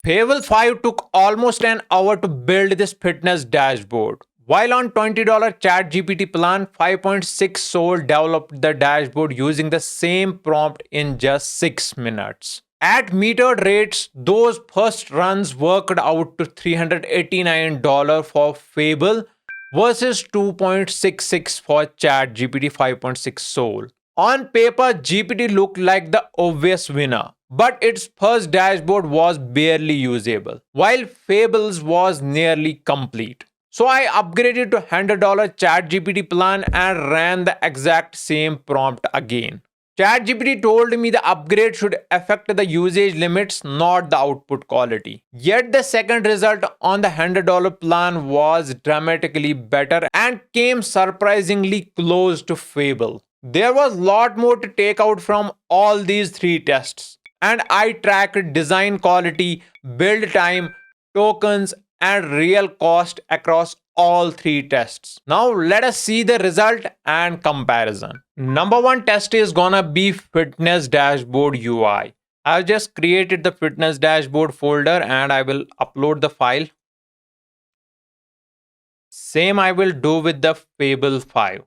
Fable 5 took almost an hour to build this fitness dashboard. While on $20 ChatGPT plan, 5.6 Sol developed the dashboard using the same prompt in just 6 minutes. At metered rates, those first runs worked out to $389 for Fable versus 2.66 for ChatGPT 5.6 Sol. On paper, GPT looked like the obvious winner, but its first dashboard was barely usable, while Fables was nearly complete. So I upgraded to $100 ChatGPT plan and ran the exact same prompt again. ChatGPT told me the upgrade should affect the usage limits, not the output quality. Yet the second result on the $100 plan was dramatically better and came surprisingly close to Fable. There was a lot more to take out from all these three tests, and I tracked design quality, build time, tokens, and real cost across all three tests. Now let us see the result and comparison. Number one test is gonna be fitness dashboard UI. I've just created the fitness dashboard folder and I will upload the file. Same I will do with the Fable 5.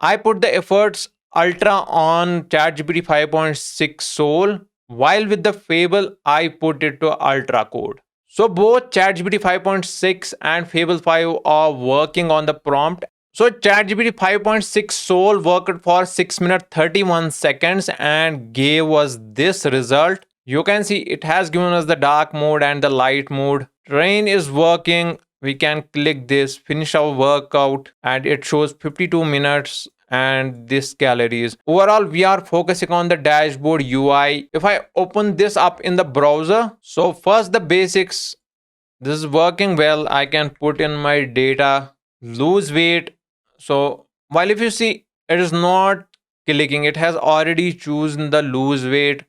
I put the efforts ultra on ChatGPT 5.6 Sol, while with the Fable I put it to ultra code. So both ChatGPT 5.6 and Fable 5 are working on the prompt. So ChatGPT 5.6 Sol worked for 6 minutes 31 seconds and gave us this result. You can see it has given us the dark mode and the light mode. Rain is working. We can click this, finish our workout, and it shows 52 minutes and this calories. Overall, we are focusing on the dashboard UI. If I open this up in the browser, so first the basics, this is working well. I can put in my data, lose weight. So while if you see, it is not clicking, it has already chosen the lose weight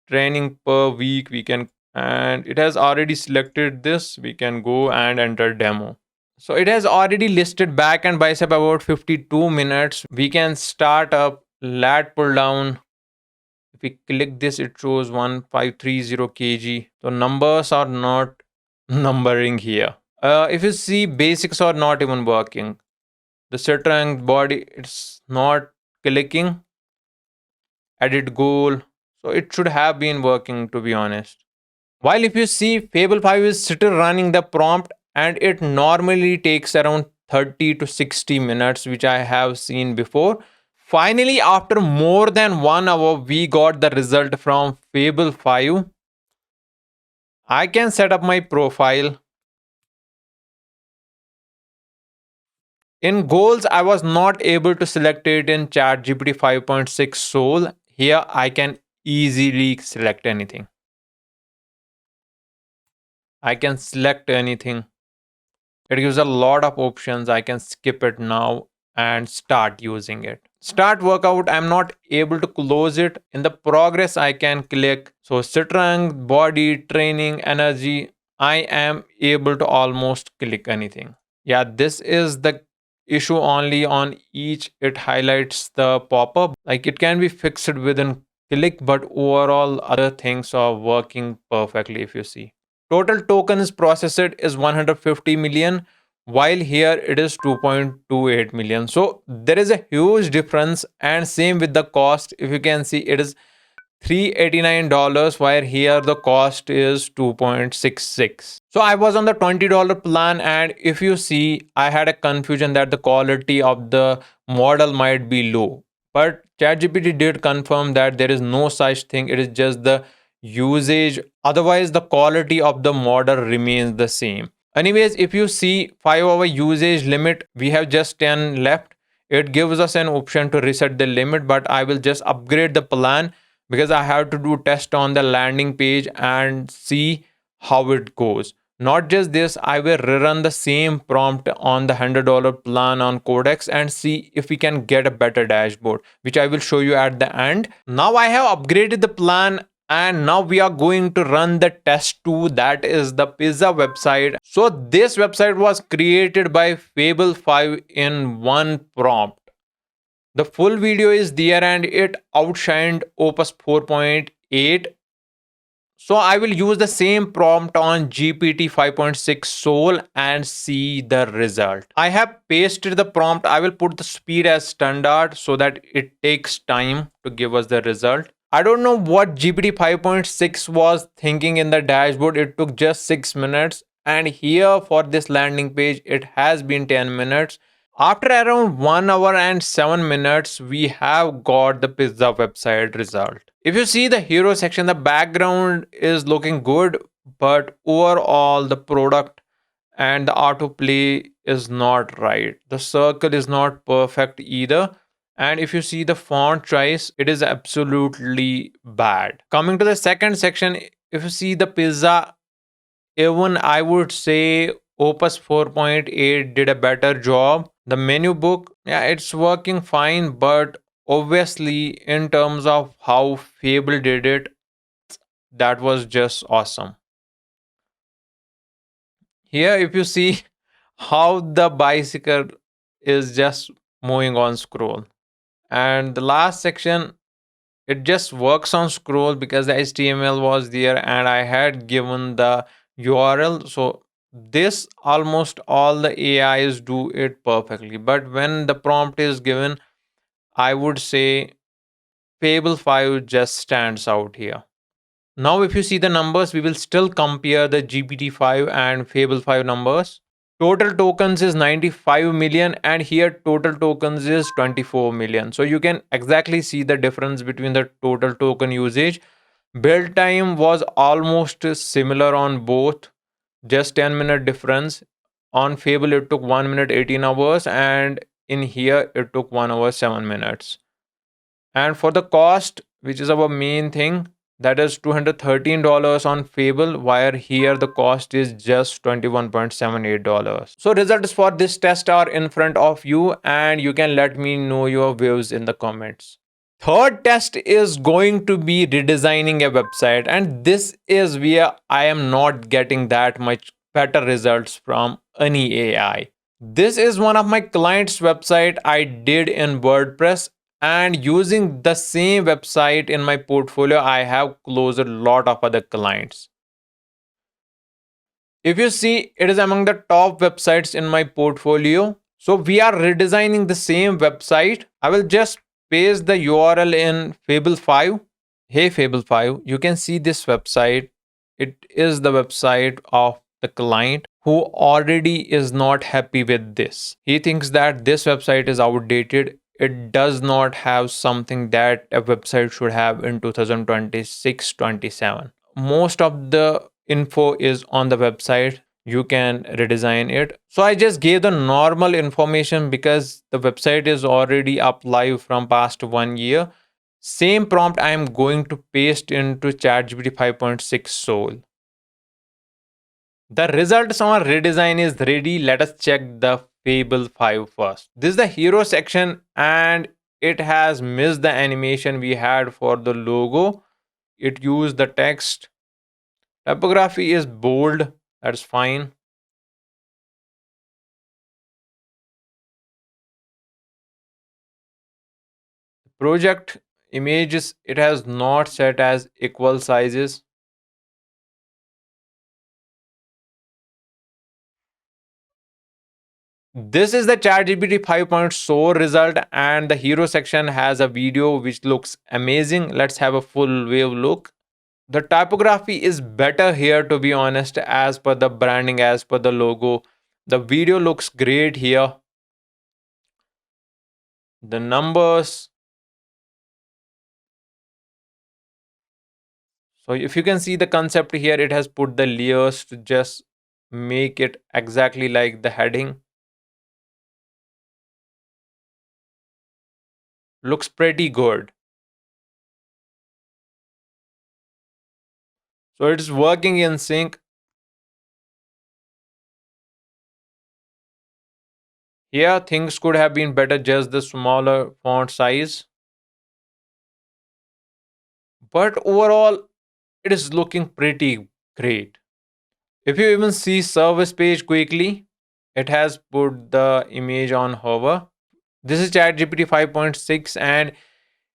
training per week. We can, and it has already selected this. We can go and enter demo. So it has already listed back and bicep about 52 minutes. We can start up lat pull down. If we click this, it shows 1530 kg. So numbers are not numbering here. If you see, basics are not even working. The sit rank body, it's not clicking. Edit goal. So it should have been working, to be honest. While if you see, Fable 5 is still running the prompt and it normally takes around 30 to 60 minutes, which I have seen before. Finally, after more than 1 hour, we got the result from Fable 5. I can set up my profile. In goals, I was not able to select it in ChatGPT 5.6 Sol. Here, I can easily select anything. I can select anything. It gives a lot of options. I can skip it now and start using it. Start workout, I'm not able to close it. In the progress, I can click. So strength, body, training, energy, I am able to almost click anything. Yeah, this is the issue only on each. It highlights the pop-up. Like it can be fixed within click, but overall other things are working perfectly if you see. Total tokens processed is 150 million, while here it is 2.28 million. So there is a huge difference, and same with the cost. If you can see, it is $389, while here the cost is 2.66. So I was on the $20 plan, and if you see, I had a confusion that the quality of the model might be low. But ChatGPT did confirm that there is no such thing. It is just the usage. Otherwise, the quality of the model remains the same. Anyways, if you see 5 hour usage limit, we have just 10 left. It gives us an option to reset the limit, but I will just upgrade the plan because I have to do test on the landing page and see how it goes. Not just this, I will rerun the same prompt on the $100 plan on Codex and see if we can get a better dashboard, which I will show you at the end. Now I have upgraded the plan and now we are going to run the test 2, that is the pizza website. So this website was created by Fable 5 in one prompt. The full video is there and it outshined Opus 4.8. So I will use the same prompt on GPT 5.6 Sol and see the result. I have pasted the prompt. I will put the speed as standard so that it takes time to give us the result. I don't know what GPT 5.6 was thinking in the dashboard. It took just 6 minutes. And here for this landing page, it has been 10 minutes. After around 1 hour and 7 minutes, we have got the pizza website result. If you see the hero section, the background is looking good, but overall, the product and the autoplay is not right. The circle is not perfect either. And if you see the font choice, it is absolutely bad. Coming to the second section, if you see the pizza, even I would say Opus 4.8 did a better job. The menu book, yeah, it's working fine, but obviously, in terms of how Fable did it, that was just awesome. Here, if you see how the bicycle is just moving on scroll, and the last section, it just works on scroll because the HTML was there and I had given the URL. So this almost all the AIs do it perfectly. But when the prompt is given, I would say Fable 5 just stands out here. Now, if you see the numbers, we will still compare the GPT-5 and Fable 5 numbers. Total tokens is 95 million, and here total tokens is 24 million. So you can exactly see the difference between the total token usage. Build time was almost similar on both, just 10-minute difference. On Fable, it took 1 minute 18 hours, and in here, it took 1 hour 7 minutes. And for the cost, which is our main thing, that is $213 on Fable, while here the cost is just $21.78. So results for this test are in front of you, and you can let me know your views in the comments. Third test is going to be redesigning a website, and this is where I am not getting that much better results from any AI. This is one of my clients' website I did in WordPress, and using the same website in my portfolio, I have closed a lot of other clients. If you see, it is among the top websites in my portfolio. So we are redesigning the same website. I will just paste the URL in Fable 5. Hey Fable 5, you can see this website. It is the website of the client who already is not happy with this. He thinks that this website is outdated. It does not have something that a website should have in 2026-27. Most of the info is on the website. You can redesign it. So I just gave the normal information because the website is already up live from past 1 year. Same prompt I am going to paste into ChatGPT 5.6 Sol. The results on redesign is ready. Let us check the Fable 5 first. This is the hero section and it has missed the animation we had for the logo. It used the text. Typography is bold. That's fine. Project images, it has not set as equal sizes. This is the ChatGPT 5.0 result, and the hero section has a video which looks amazing. Let's have a full wave look. The typography is better here, to be honest, as per the branding, as per the logo. The video looks great here. The numbers. So if you can see the concept here, it has put the layers to just make it exactly like the heading. Looks pretty good. So it's working in sync. Here, things could have been better, just the smaller font size. But overall, it is looking pretty great. If you even see service page quickly, it has put the image on hover. This is ChatGPT 5.6 and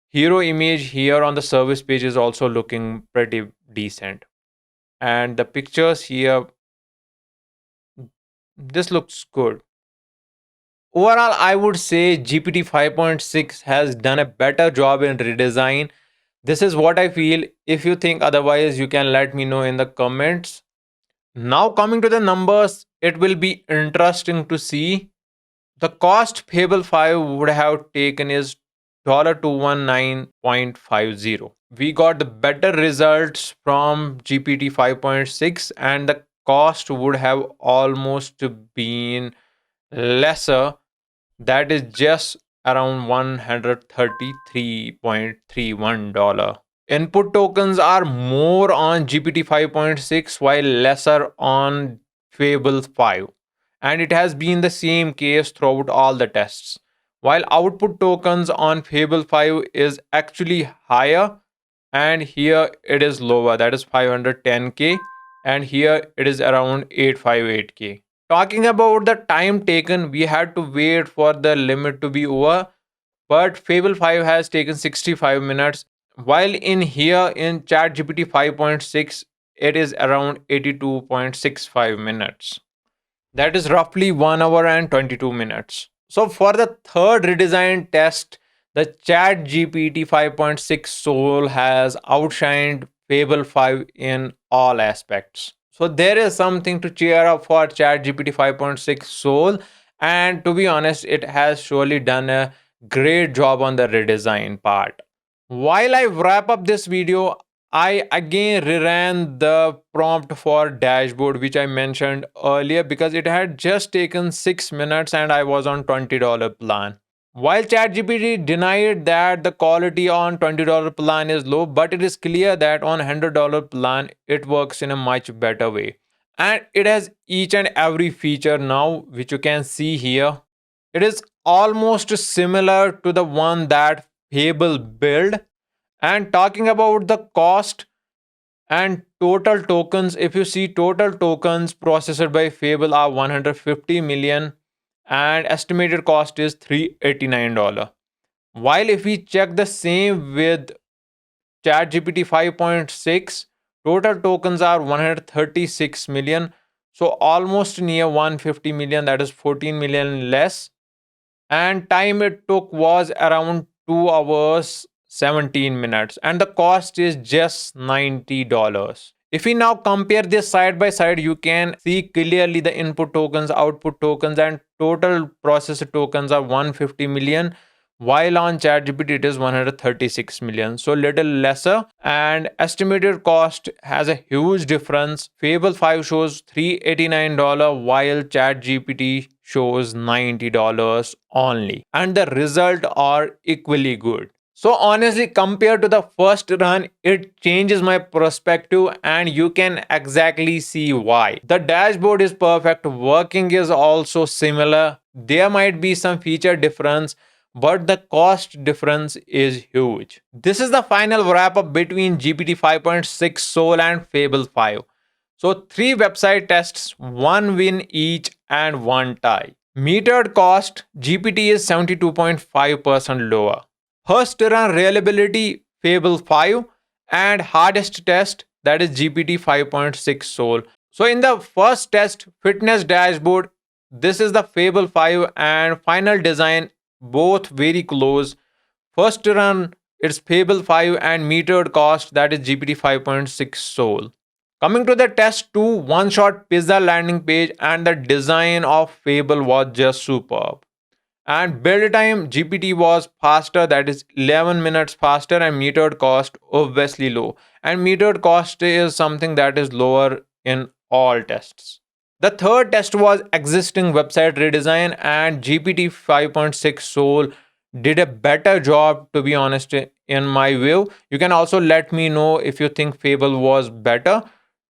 hero image here on the service page is also looking pretty decent. And the pictures here, this looks good. Overall, I would say GPT 5.6 has done a better job in redesign. This is what I feel. If you think otherwise, you can let me know in the comments. Now, coming to the numbers, it will be interesting to see. The cost Fable 5 would have taken is $219.50. We got the better results from GPT 5.6, and the cost would have almost been lesser, that is just around $133.31. Input tokens are more on GPT 5.6 while lesser on Fable 5. And it has been the same case throughout all the tests. While output tokens on Fable 5 is actually higher, and here it is lower, that is 510k, and here it is around 858k. Talking about the time taken, we had to wait for the limit to be over, but Fable 5 has taken 65 minutes, while in here in ChatGPT 5.6 it is around 82.65 minutes. That is roughly 1 hour and 22 minutes. So for the third redesign test, the ChatGPT 5.6 Sol has outshined Fable 5 in all aspects. So there is something to cheer up for ChatGPT 5.6 Sol, and to be honest, it has surely done a great job on the redesign part. While I wrap up this video, I again reran the prompt for dashboard which I mentioned earlier because it had just taken 6 minutes and I was on $20 plan. While ChatGPT denied that the quality on $20 plan is low, but it is clear that on $100 plan it works in a much better way. And it has each and every feature now which you can see here. It is almost similar to the one that Fable built. And talking about the cost and total tokens, if you see total tokens processed by Fable are 150 million and estimated cost is $389. While if we check the same with ChatGPT 5.6, total tokens are 136 million. So almost near 150 million, that is 14 million less, and time it took was around 2 hours 17 minutes, and the cost is just $90. If we now compare this side by side, you can see clearly the input tokens, output tokens, and total processor tokens are 150 million, while on ChatGPT it is 136 million, so little lesser. And estimated cost has a huge difference. Fable 5 shows $389 while ChatGPT shows $90 only, and the result are equally good. So honestly, compared to the first run, it changes my perspective, and you can exactly see why. The dashboard is perfect, working is also similar. There might be some feature difference, but the cost difference is huge. This is the final wrap up between GPT 5.6 Sol and Fable 5. So, three website tests, one win each, and one tie. Metered cost, GPT is 72.5% lower. First run reliability, Fable 5, and hardest test, that is GPT 5.6 Sol. So, in the first test, fitness dashboard, this is the Fable 5, and final design, both very close. First run, it's Fable 5, and metered cost, that is GPT 5.6 Sol. Coming to the test 2, one shot pizza landing page, and the design of Fable was just superb. And build time, GPT was faster, that is 11 minutes faster, and metered cost obviously low. And metered cost is something that is lower in all tests. The third test was existing website redesign, and GPT 5.6 Sol did a better job, to be honest, in my view. You can also let me know if you think Fable was better.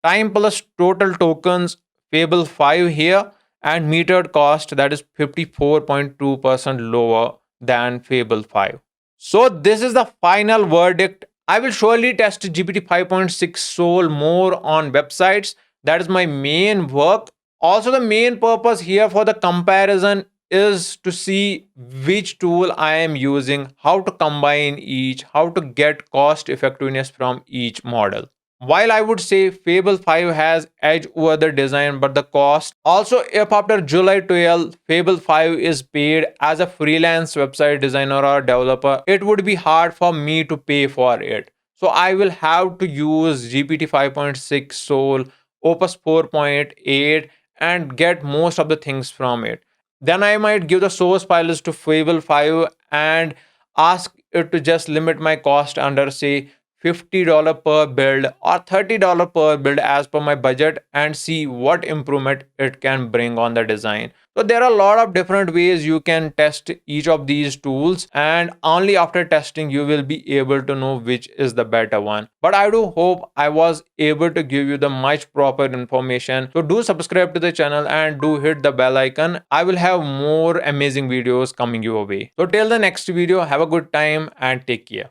Time plus total tokens, Fable 5 here, and metered cost, that is 54.2% lower than Fable 5. So this is the final verdict. I will surely test GPT 5.6 Sol more on websites. That is my main work. Also, the main purpose here for the comparison is to see which tool I am using, how to combine each, how to get cost effectiveness from each model. While I would say Fable 5 has edge over the design, but the cost. Also, if after July 12th, Fable 5 is paid as a freelance website designer or developer, it would be hard for me to pay for it. So I will have to use GPT 5.6 Sol, Opus 4.8, and get most of the things from it. Then I might give the source files to Fable 5 and ask it to just limit my cost under, say, $50 per build or $30 per build as per my budget, and see what improvement it can bring on the design. So there are a lot of different ways you can test each of these tools, and only after testing you will be able to know which is the better one. But I do hope I was able to give you the much proper information. So do subscribe to the channel and do hit the bell icon. I will have more amazing videos coming your way. So till the next video, have a good time and take care.